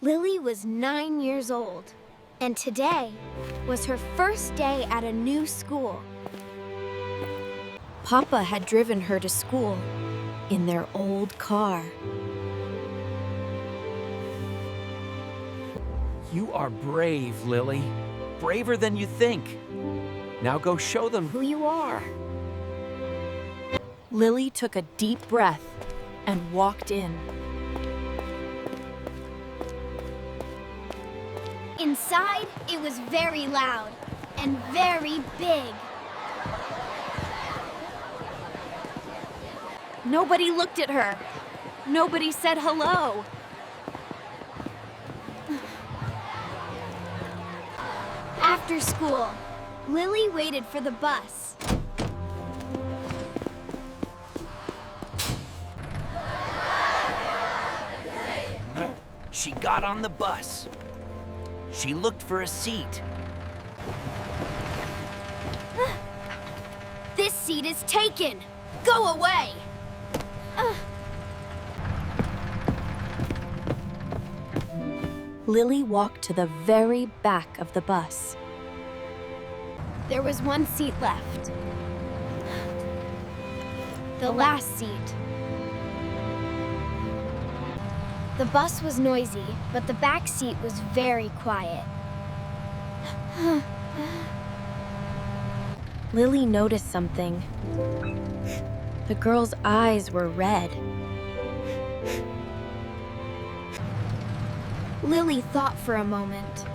Lily was 9 years old, and today was her first day at a new school. Papa had driven her to school in their old car. You are brave, Lily. Braver than you think. Now go show them who you are. Lily took a deep breath and walked in. Inside, it was very loud and very big. Nobody looked at her. Nobody said hello. After school, Lily waited for the bus. She got on the bus. She looked for a seat. This seat is taken. Go away. Lily walked to the very back of the bus. There was one seat left. The last seat. The bus was noisy, but the back seat was very quiet. Lily noticed something. The girl's eyes were red. Lily thought for a moment.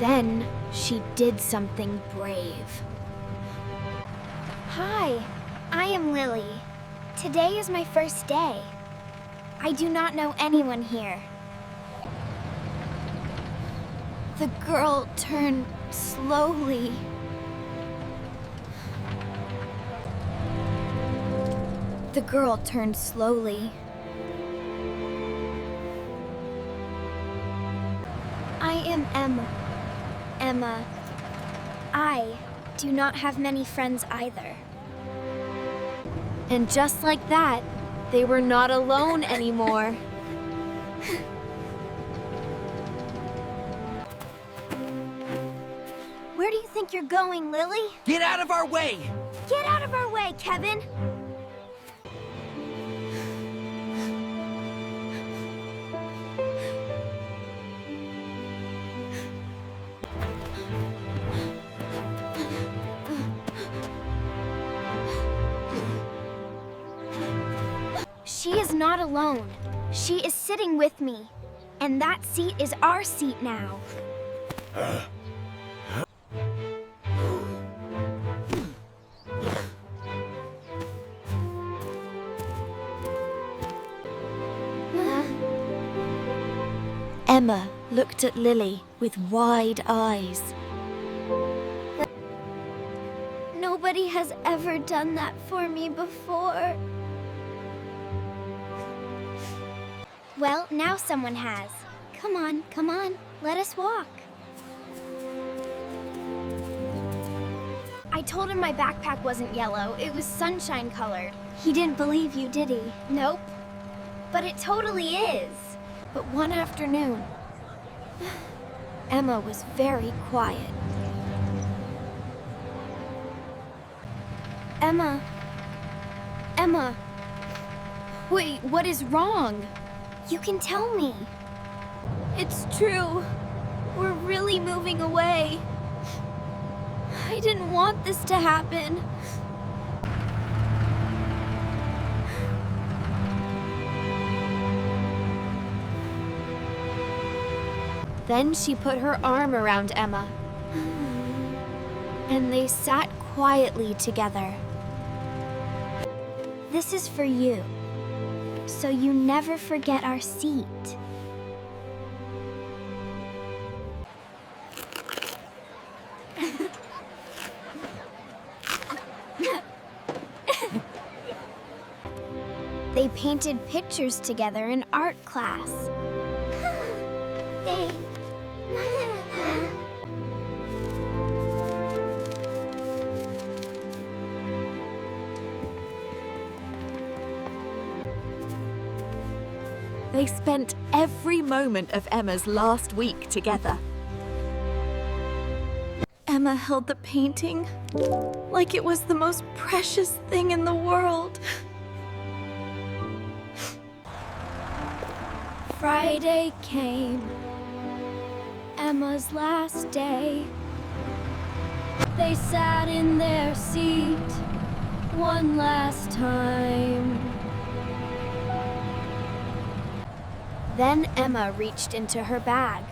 Then she did something brave. Hi, I am Lily. Today is my first day. I do not know anyone here. The girl turned slowly. The girl turned slowly. I am Emma. Emma. I do not have many friends either. And just like that, they were not alone anymore. Where do you think you're going, Lily? Get out of our way! Get out of our way, Kevin! She is not alone. She is sitting with me. And that seat is our seat now. Emma looked at Lily with wide eyes. Nobody has ever done that for me before. Well, now someone has. Come on, let us walk. I told him my backpack wasn't yellow, it was sunshine colored. He didn't believe you, did he? Nope. But it totally is. But one afternoon, Emma was very quiet. Emma. Wait, what is wrong? You can tell me. It's true. We're really moving away. I didn't want this to happen. Then she put her arm around Emma, and they sat quietly together. This is for you, so you never forget our seat. They painted pictures together in art class. They spent every moment of Emma's last week together. Emma held the painting like it was the most precious thing in the world. Friday came, Emma's last day. They sat in their seat one last time. Then Emma reached into her bag.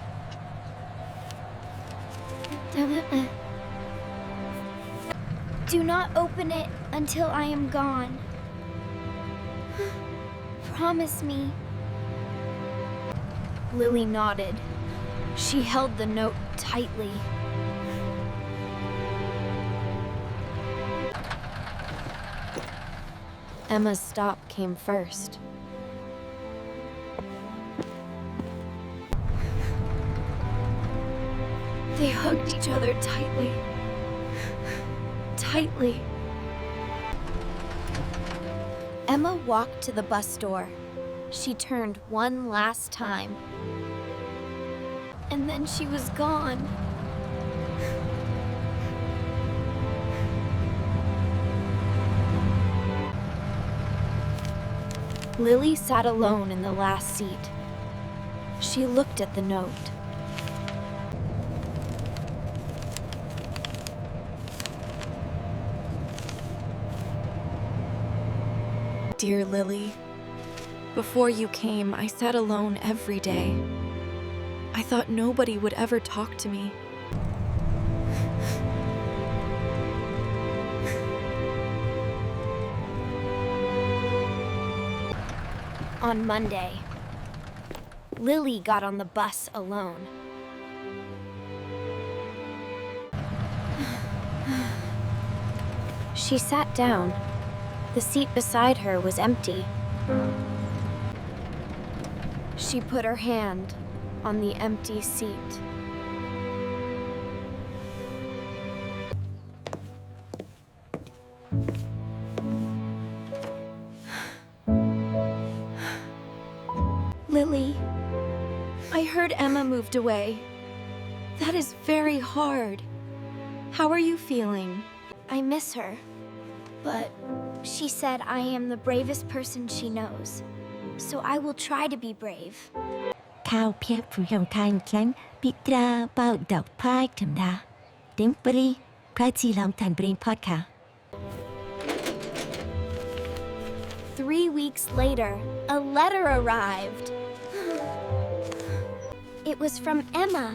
Do not open it until I am gone. Promise me. Lily nodded. She held the note tightly. Emma's stop came first. They hugged each other tightly. Tightly. Emma walked to the bus door. She turned one last time. And then she was gone. Lily sat alone in the last seat. She looked at the note. Dear Lily, before you came, I sat alone every day. I thought nobody would ever talk to me. On Monday, Lily got on the bus alone. She sat down. The seat beside her was empty. She put her hand on the empty seat. Lily, I heard Emma moved away. That is very hard. How are you feeling? I miss her, but she said I am the bravest person she knows, so I will try to be brave. ข้าวเพียบผู้ยงทานแข็งปิตราเป่าดอกพายธรรมดาเต็มปรีพระจีลองทันบริงพอดค่ะ 3 weeks later, a letter arrived. It was from Emma.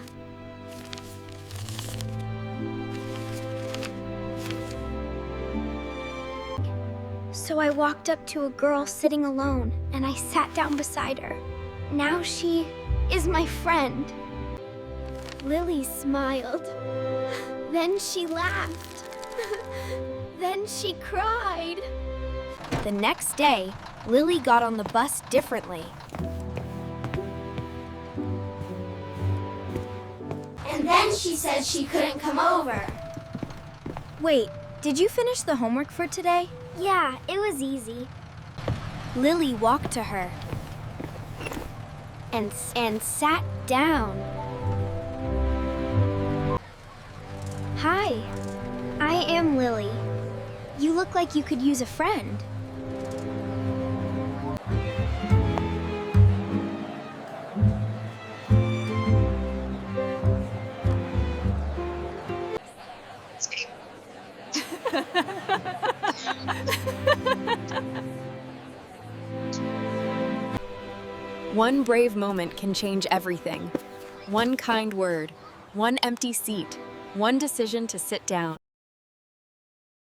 So I walked up to a girl sitting alone, and I sat down beside her. Now she is my friend. Lily smiled. Then she laughed. Then she cried. The next day, Lily got on the bus differently. And then she said she couldn't come over. Wait, did you finish the homework for today? Yeah, it was easy. Lily walked to her and sat down. Hi, I am Lily. You look like you could use a friend. One brave moment can change everything. One kind word, one empty seat, one decision to sit down.